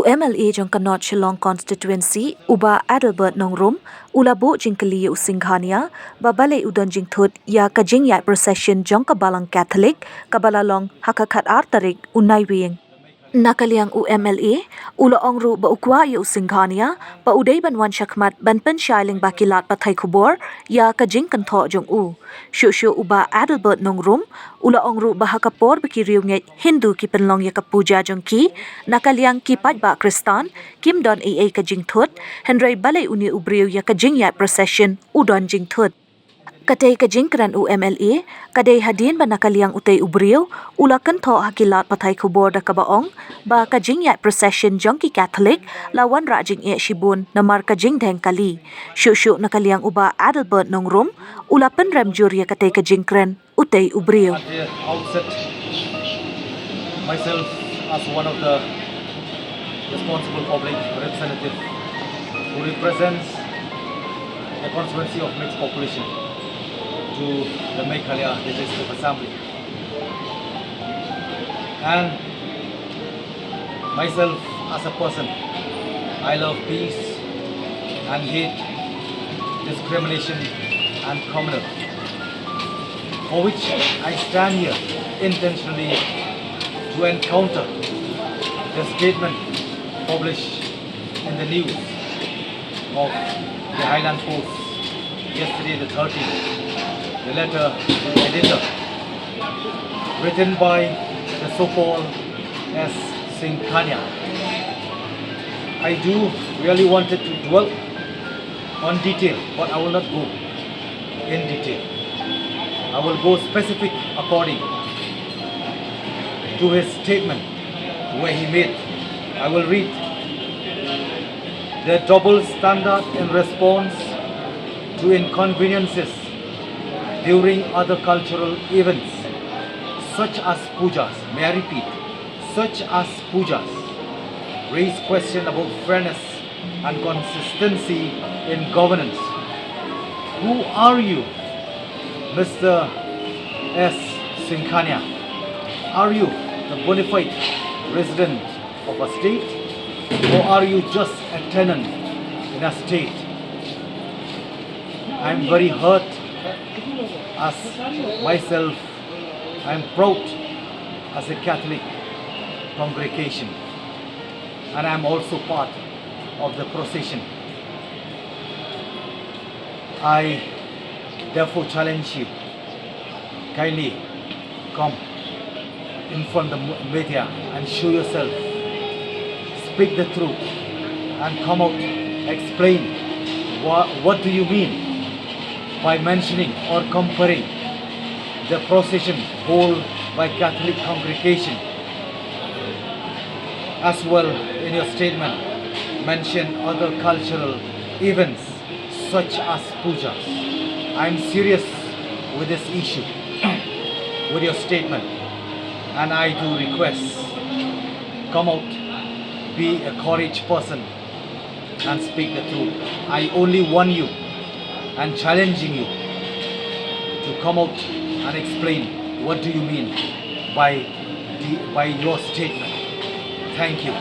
MLA Jong North Shillong Constituency, Bah Aldelbert Nongrum, Ulabo Kylli Singhania, Balei Jingthuh ya Jing Iaid Procession Jong Balang Catholic, Balang Hakakhat tarik naiweing. Nakaliang MLA, Ula Ongru ba kwah ya Singhania, ba udei ban khmat ban pynshai lyngba ladphathai khubor, ya jingkynthoh Jong shuh Bah Aldelbert Nongrum, Ula Ongru ba khubor ba riewnngeit Hindu ki pynlong ya puja Jong nakaliang piadbah khristan, kim don jingthut, hynrei Balei ubriu ya Jing Iaid Procession jingthut. Kadai jingkran MLA, kadai hadin ba nakaliang utei ubriu, ula kentho ladphathai khubor da kabaong, ba Jing Iaid Procession Jong ki Catholic, lawan Jing Iaid shibun namar jingtheng kali. Shuh nakaliang Bah Aldelbert Nongrum, ula penrem jurya kadai jingkran utei ubriu. At the outset, myself as one of the responsible public representative who represents the constituency of mixed population to the Singhania Legislative Assembly, and myself as a person, I love peace and hate discrimination and communal, for which I stand here intentionally to encounter the statement published in the news of the Highland Post yesterday the 13th, the letter to the editor written by the so-called as Singhania. I do really wanted to dwell on detail, but I will not go in detail. I will go specific according to his statement where he made. I will read: the double standard in response to inconveniences during other cultural events such as pujas, may I repeat, such as pujas, raise question about fairness and consistency in governance. Who are you, Mr. S. Singhania? Are you the bona fide resident of a state, or are you just a tenant in a state? I am very hurt as myself. I am proud as a Catholic congregation, and I am also part of the procession. I therefore challenge you, kindly come in front of the media and show yourself, speak the truth, and come out, explain what do you mean by mentioning or comparing the procession held by Catholic congregation. As well, in your statement, mention other cultural events such as pujas. I am serious with this issue, with your statement, and I do request, come out, be a courageous person and speak the truth. I only warn you and challenging you to come out and explain what do you mean by your statement. Thank you.